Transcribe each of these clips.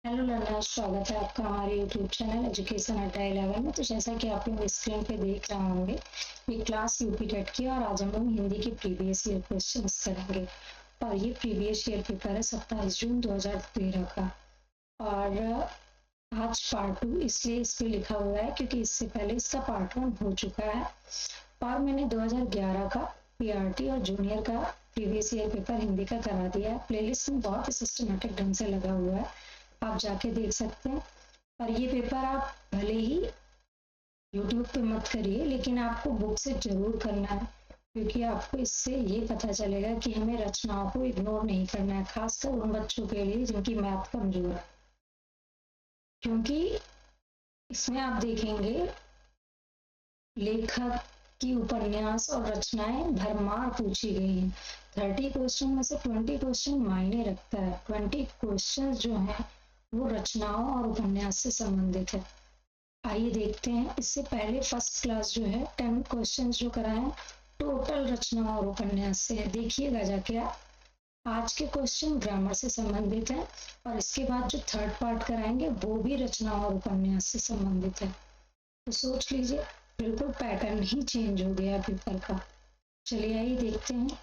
Hello learners, स्वागत है आपका हमारे यूट्यूब चैनल एजुकेशन अड्डा 11 में। तो जैसा कि आप लोग स्क्रीन पे देख रहे होंगे, ये क्लास यूपी टेट की और आज हम लोग हिंदी के प्रीवियस ईयर क्वेश्चंस करेंगे। और ये प्रीवियस ईयर पेपर है 27 जून 2013 का। और आज पार्ट 2 इसलिए इस पे लिखा हुआ है क्योंकि इससे पहले इसका पार्ट 1 हो चुका है और मैंने 2011 का पीआरटी और जूनियर का प्रीवियस ईयर पेपर हिंदी का करा दिया है। प्लेलिस्ट में बहुत ही सिस्टमेटिक ढंग से लगा हुआ है, आप जाके देख सकते हैं। और ये पेपर आप भले ही YouTube पे मत करिए, लेकिन आपको बुक से जरूर करना है, क्योंकि आपको इससे ये पता चलेगा कि हमें रचनाओं को इग्नोर नहीं करना है, खासकर उन बच्चों के लिए जिनकी मैथ कमजोर है। क्योंकि इसमें आप देखेंगे लेखक की उपन्यास और रचनाएं भरमार पूछी गई हैं। 30 क्वेश्चन में से 20 क्वेश्चन मायने रखता है। 20 क्वेश्चन जो है वो रचनाओं और उपन्यास से संबंधित है। आइए देखते हैं। इससे पहले फर्स्ट क्लास जो है 10 क्वेश्चंस जो कराए टोटल रचनाओं और उपन्यास से है। देखिएगा जाके आप। आज के क्वेश्चन ग्रामर से संबंधित है और इसके बाद जो थर्ड पार्ट कराएंगे वो भी रचनाओं और उपन्यास से संबंधित है। तो सोच लीजिए, बिल्कुल पैटर्न ही चेंज हो गया पेपर का। चलिए आइए देखते हैं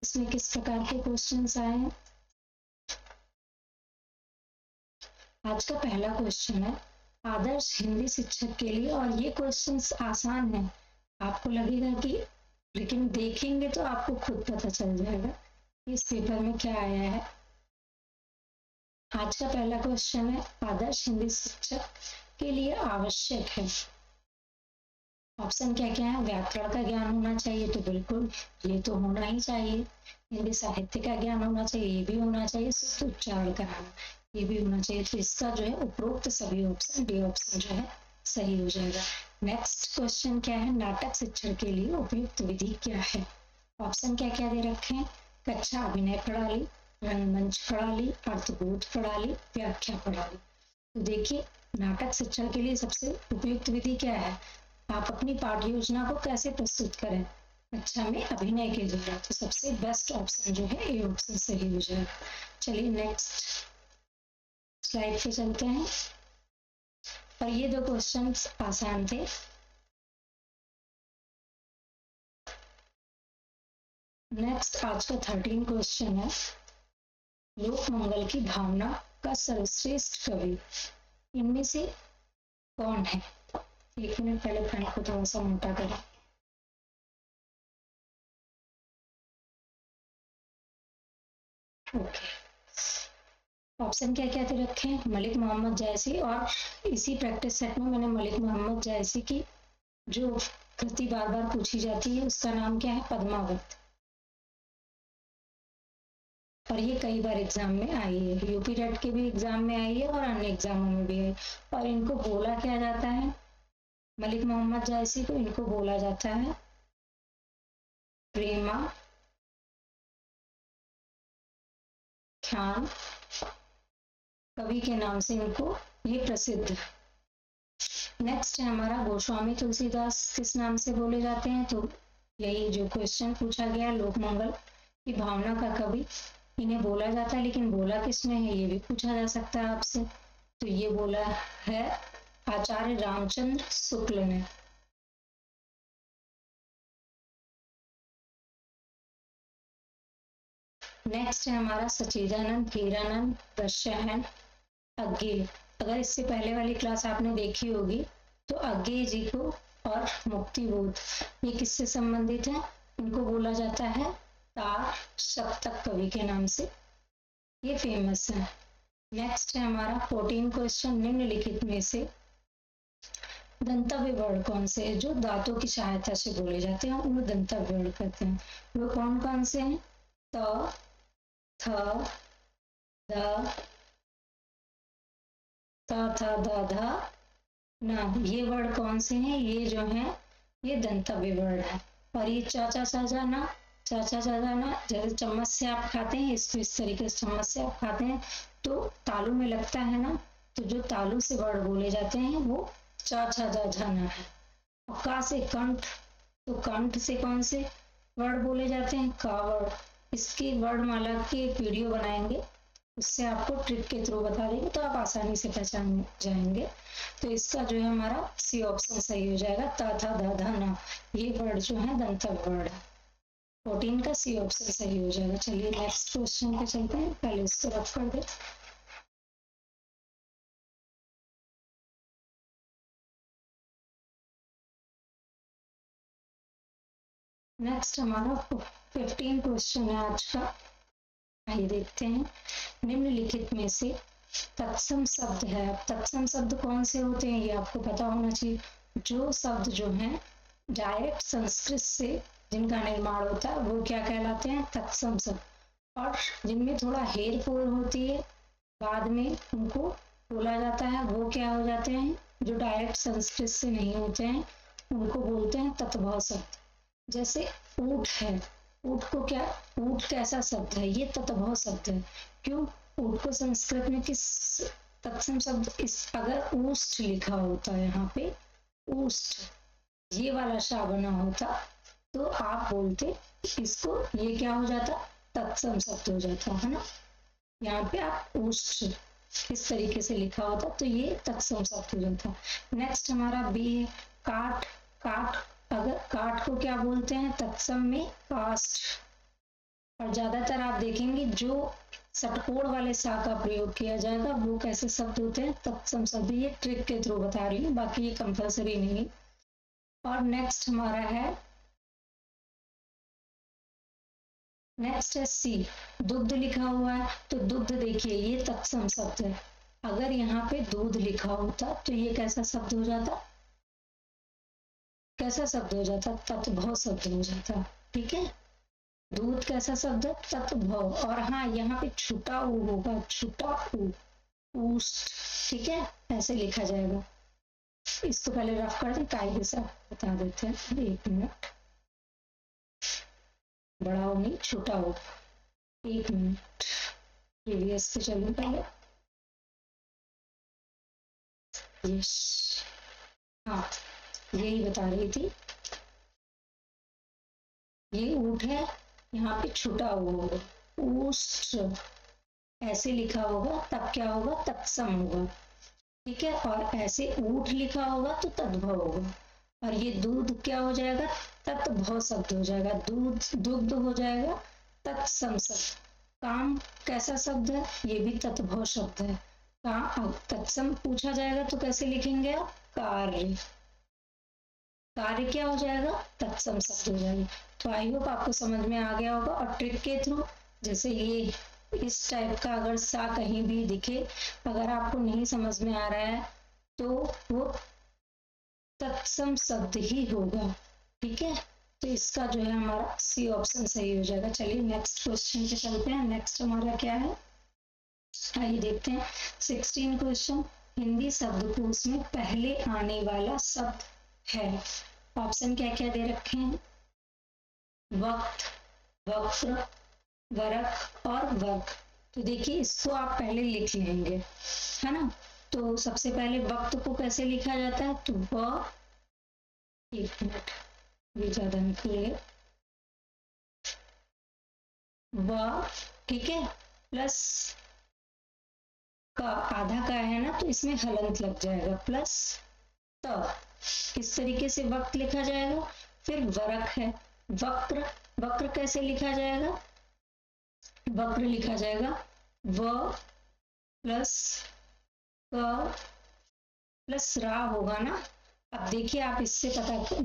इसमें किस प्रकार के क्वेश्चंस आए हैं। आज का पहला क्वेश्चन है आदर्श हिंदी शिक्षक के लिए, और ये क्वेश्चंस आसान है। आपको लगेगा कि, लेकिन देखेंगे तो आपको खुद पता चल जाएगा इस पेपर में क्या आया है। आज का पहला क्वेश्चन है आदर्श हिंदी शिक्षक के लिए आवश्यक है। ऑप्शन क्या क्या है? व्याकरण का ज्ञान होना चाहिए, तो बिल्कुल ये तो होना ही चाहिए। हिंदी साहित्य का ज्ञान होना चाहिए, ये भी होना चाहिए। शुद्ध उच्चारण कराना, ये भी होना चाहिए। तो इसका जो है उपरोक्त सभी ऑप्शन, डी ऑप्शन जो है सही हो जाएगा। नेक्स्ट क्वेश्चन क्या है? नाटक शिक्षण के लिए उपयुक्त विधि क्या है? ऑप्शन क्या क्या दे रखे हैं? कक्षा अभिनय प्रणाली, रंगमंच प्रणाली, अर्थबोध प्रणाली, व्याख्या प्रणाली। तो देखिए, नाटक शिक्षण के लिए सबसे उपयुक्त विधि क्या है? आप अपनी पाठ योजना को कैसे प्रस्तुत करें? कक्षा में अभिनय के द्वारा। तो सबसे बेस्ट ऑप्शन जो है ए ऑप्शन सही हो जाएगा। चलिए नेक्स्ट स्लाइड पे चलते हैं। और ये दो क्वेश्चंस आसान थे। नेक्स्ट आज का 13 क्वेश्चन है लोक मंगल की भावना का सर्वश्रेष्ठ कवि इनमें से कौन है? एक मिनट, पहले पेन को थोड़ा सा मोटा करें। ओके, ऑप्शन क्या क्या दे रखे हैं? मलिक मोहम्मद जायसी, और इसी प्रैक्टिस सेट में मैंने मलिक मोहम्मद जायसी की जो कृति बार बार पूछी जाती है उसका नाम क्या है? पद्मावत। और ये कई बार एग्जाम में आई है, यूपी टेट के भी एग्जाम में आई है और अन्य एग्जामों में भी आई। और इनको बोला क्या जाता है? मलिक मोहम्मद जायसी को इनको बोला जाता है प्रेमा ख्यान कवि के नाम से इनको ये प्रसिद्ध है। नेक्स्ट है हमारा गोस्वामी तुलसीदास किस नाम से बोले जाते हैं? तो यही जो क्वेश्चन पूछा गया, लोक मंगल की भावना का कवि इन्हें बोला जाता है, लेकिन बोला किसने है ये भी पूछा जा सकता है आपसे। तो ये बोला है आचार्य रामचंद्र शुक्ल ने। नेक्स्ट है हमारा सच्चिदानंद हीरानंद दर्शयन अज्ञेय। अगर इससे पहले वाली क्लास आपने देखी होगी तो अज्ञेय जी को और मुक्तिबोध ये किससे संबंधित है? इनको बोला जाता है तार सप्तक कवि के नाम से, ये फेमस है। नेक्स्ट है हमारा 14 क्वेश्चन निम्नलिखित में से दंतव्य वर्ण कौन से है जो दांतों की सहायता से बोले जाते हैं? उन्हें दंतव्य वर्ण कहते हैं। वो कौन कौन से हैं? त, थ, द, थ, द, ध, न। ये वर्ण कौन से हैं? ये जो है ये दंतव्य वर्ण है। और ये चाचा चाचा ना, चाचा चाचा ना, जैसे चम्मच से आप खाते हैं, इस तरीके से चम्मच से आप खाते हैं तो तालू में लगता है ना, तो जो तालू से वर्ण बोले जाते हैं वो चाचा चाचा ना है। और का से कंठ, तो कंठ से कौन से वर्ण बोले जाते हैं? का वर्ण। इसकी वर्णमाला की एक वीडियो बनाएंगे, उससे आपको ट्रिक के थ्रू बता देंगे तो आप आसानी से पहचान जाएंगे। तो इसका जो है हमारा सी ऑप्शन सही हो जाएगा, ता था धा धा ना, ये वर्ड जो है दंतक वर्ड है। 14 का सी ऑप्शन सही हो जाएगा। चलिए नेक्स्ट क्वेश्चन पे चलते हैं, पहले इसको रफ कर दे। नेक्स्ट हमारा 15 क्वेश्चन है आज का। आइए देखते हैं, निम्नलिखित में से तत्सम शब्द है। अब तत्सम शब्द कौन से होते हैं ये आपको पता होना चाहिए। जो शब्द जो है डायरेक्ट संस्कृत से जिनका निर्माण होता है वो क्या कहलाते हैं, तत्सम शब्द। और जिनमें थोड़ा हेर फेर होती है बाद में उनको बोला जाता है, वो क्या हो जाते हैं, जो डायरेक्ट संस्कृत से नहीं होते हैं उनको बोलते हैं तत्भव शब्द। जैसे ऊंट है, ऊंट को क्या, ऊंट कैसा शब्द है, ये तत्भव शब्द है। क्यों, ऊंट को संस्कृत में किस तत्सम शब्द, इस अगर ऊष्ट लिखा होता है यहाँ पे, ऊष्ट ये वाला शा बना होता तो आप बोलते इसको, ये क्या हो जाता, तत्सम शब्द हो जाता है ना। यहाँ पे आप ऊष्ट इस तरीके से लिखा होता तो ये तत्सम शब्द हो जाता। नेक्स्ट हमारा बी है काट। काट, अगर काट को क्या बोलते हैं तत्सम में, कास्ट। और ज्यादातर आप देखेंगे जो षटकोण वाले सा का प्रयोग किया जाएगा वो कैसे शब्द होते हैं, तत्सम शब्द। ये ट्रिक के थ्रू बता रही हूँ, बाकी ये कंपलसरी नहीं। और नेक्स्ट हमारा है, नेक्स्ट है सी, दुग्ध लिखा हुआ है तो दुग्ध देखिए ये तत्सम शब्द है। अगर यहाँ पे दूध लिखा होता तो ये कैसा शब्द हो जाता, कैसा शब्द हो जाता, तत्भव शब्द हो जाता। ठीक है, दूध कैसा शब्द है, तत्भव। और हाँ यहाँ पे छुटा ऊ होगा, छुटा ऊ, ऊष्ट। ठीक है, ऐसे लिखा जाएगा। इसको पहले रफ कर दे, कायदे से बता देते हैं। एक मिनट, बड़ा हो नहीं छोटा हो, एक मिनट प्रीवियस पे चलूं पहले। यस, हाँ यही बता रही थी। ये ऊंट है, यहाँ पे छुटा हुआ होगा, ऊष्ट ऐसे लिखा होगा तब क्या होगा, तत्सम होगा। ठीक है, और ऐसे ऊंट लिखा होगा तो तद्भव होगा। और ये दूध क्या हो जाएगा, तत्भव शब्द हो जाएगा, दूध दुग्ध हो जाएगा तत्सम शब्द। काम कैसा शब्द है, ये भी तत्भव शब्द है। काम तत्सम पूछा जाएगा तो कैसे लिखेंगे आप, कार्य। कार्य क्या हो जाएगा, तत्सम शब्द हो जाएगा। तो आई होप आपको समझ में आ गया होगा। और ट्रिक के थ्रू, जैसे ये इस टाइप का अगर सा कहीं भी दिखे, अगर आपको नहीं समझ में आ रहा है तो वो तत्सम शब्द ही होगा। ठीक है, तो इसका जो है हमारा सी ऑप्शन सही हो जाएगा। चलिए नेक्स्ट क्वेश्चन पे चलते हैं। नेक्स्ट हमारा क्या है, आइए देखते हैं 16 क्वेश्चन। हिंदी शब्दकोश में पहले आने वाला शब्द है। ऑप्शन क्या क्या दे रखे हैं, वक्त, वक्र, वरक और वर्ग। तो देखिए इसको आप पहले लिख लेंगे, है ना। तो सबसे पहले वक्त को कैसे लिखा जाता है, तो व, एक मिनट भी ज्यादा निकले, व, ठीक है, प्लस का आधा का है ना तो इसमें हलंत लग जाएगा, प्लस त, इस तरीके से वक्त लिखा जाएगा। फिर वरक है, वक्र, वक्र कैसे लिखा जाएगा, वक्र लिखा जाएगा व प्लस क प्लस रा होगा ना। अब देखिए आप इससे पता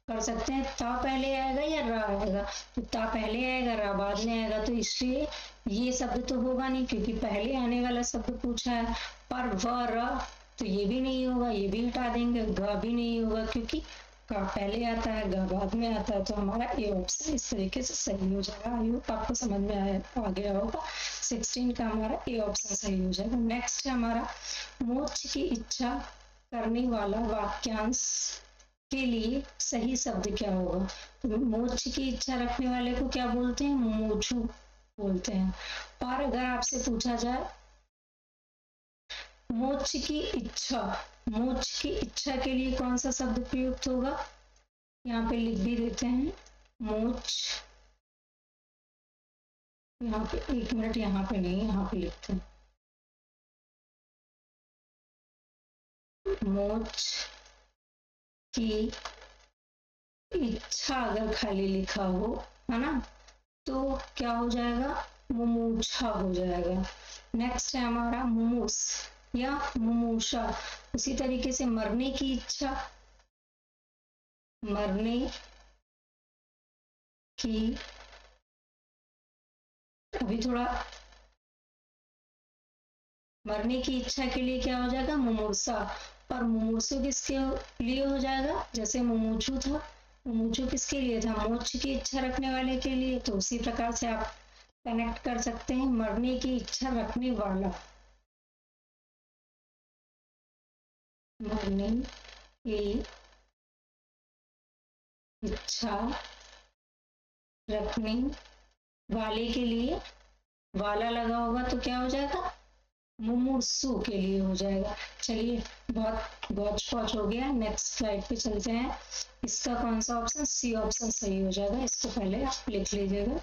कर सकते हैं ता पहले आएगा या रा आएगा। तो ता पहले आएगा, रा बाद में आएगा, तो इसलिए ये शब्द तो होगा नहीं क्योंकि पहले आने वाला शब्द पूछा है। पर व र तो ये भी नहीं होगा, ये भी हटा देंगे, ग भी नहीं होगा क्योंकि का पहले आता है, ग बाद में आता है। तो हमारा ए ऑप्शन इस तरीके से सही हो जाएगा। आई होप आपको समझ में आ गया होगा। 16 का हमारा ए ऑप्शन सही हो जाएगा। नेक्स्ट है हमारा, मोक्ष की इच्छा करने वाला वाक्यांश के लिए सही शब्द क्या होगा। तो मोक्ष की इच्छा रखने वाले को क्या बोलते हैं, मोक्षु बोलते हैं। और अगर आपसे पूछा जाए मोक्ष की इच्छा, मोक्ष की इच्छा के लिए कौन सा शब्द प्रयुक्त होगा, यहाँ पे लिख भी देते हैं, मोक्ष यहाँ पे 1 मिनट, यहाँ पे नहीं, यहाँ पे लिखते हैं। मोच की इच्छा अगर खाली लिखा हो, है ना, तो क्या हो जाएगा, मुमूक्षा हो जाएगा। नेक्स्ट है हमारा मुमूस या मुमूषा। उसी तरीके से मरने की इच्छा, मरने की, अभी थोड़ा, मरने की इच्छा के लिए क्या हो जाएगा, मुमूर्षा। और मुमूर्षु किसके लिए हो जाएगा, जैसे मुमुक्षु था, मुमुक्षु किसके लिए था, मोक्ष की इच्छा रखने वाले के लिए। तो उसी प्रकार से आप कनेक्ट कर सकते हैं, मरने की इच्छा रखने वाला, मरने की इच्छा रखने वाले के लिए वाला लगा होगा तो क्या हो जाएगा, मुमूर्षु के लिए हो जाएगा। चलिए, बहुत गौच पौच हो गया, नेक्स्ट स्लाइड पे चलते हैं। इसका कौन सा ऑप्शन, सी ऑप्शन सही हो जाएगा। इसको पहले आप लिख लीजिएगा,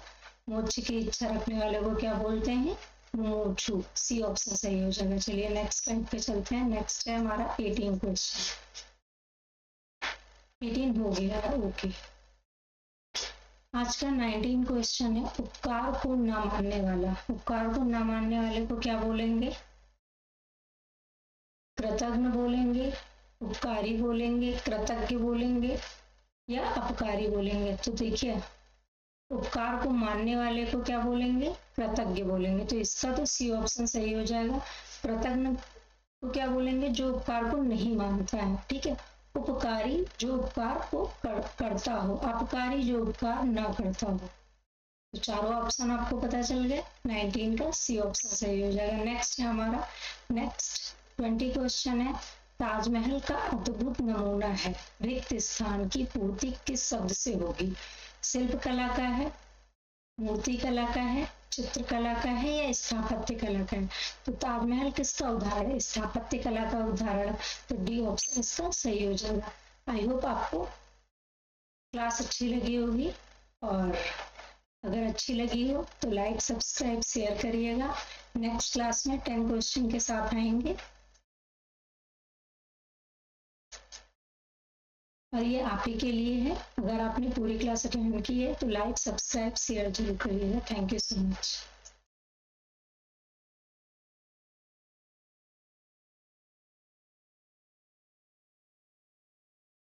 मोक्ष की इच्छा रखने वाले को क्या बोलते हैं, मुमुक्षु। सी ऑप्शन सही हो जाएगा। चलिए नेक्स्ट स्लाइड पे चलते हैं। नेक्स्ट है हमारा 18 क्वेश्चन। 18 हो गया, ओके। आज का 19 क्वेश्चन है, उपकार को न मानने वाला। उपकार को न मानने वाले को क्या बोलेंगे, कृतज्ञ बोलेंगे, उपकारी बोलेंगे, कृतज्ञ बोलेंगे या अपकारी बोलेंगे। तो देखिए, उपकार को मानने वाले को क्या बोलेंगे, कृतज्ञ बोलेंगे। तो इसका तो सी ऑप्शन सही हो जाएगा। कृतज्ञ को क्या बोलेंगे, जो उपकार को नहीं मानता है, ठीक है। उपकारी जो उपकार को करता हो, अपकारी जो उपकार ना करता हो। तो चारों ऑप्शन आपको पता चल गए, 19 का सी ऑप्शन सही हो जाएगा। नेक्स्ट है हमारा, नेक्स्ट 20 क्वेश्चन है, ताजमहल का अद्भुत नमूना है, रिक्त स्थान की पूर्ति किस शब्द से होगी। शिल्प कला का है, मूर्ति कला का है, चित्रकला का है या स्थापत्य कला का है। तो ताजमहल किसका उदाहरण है, स्थापत्य कला का उदाहरण। तो डी ऑप्शन इसका सही हो जाएगा। आई होप आपको क्लास अच्छी लगी होगी, और अगर अच्छी लगी हो तो लाइक, सब्सक्राइब, शेयर करिएगा। नेक्स्ट क्लास में 10 क्वेश्चन के साथ आएंगे, और ये आप ही के लिए है। अगर आपने पूरी क्लास अटेंड की है तो लाइक, सब्सक्राइब, शेयर जरूर करिएगा। Thank you so much.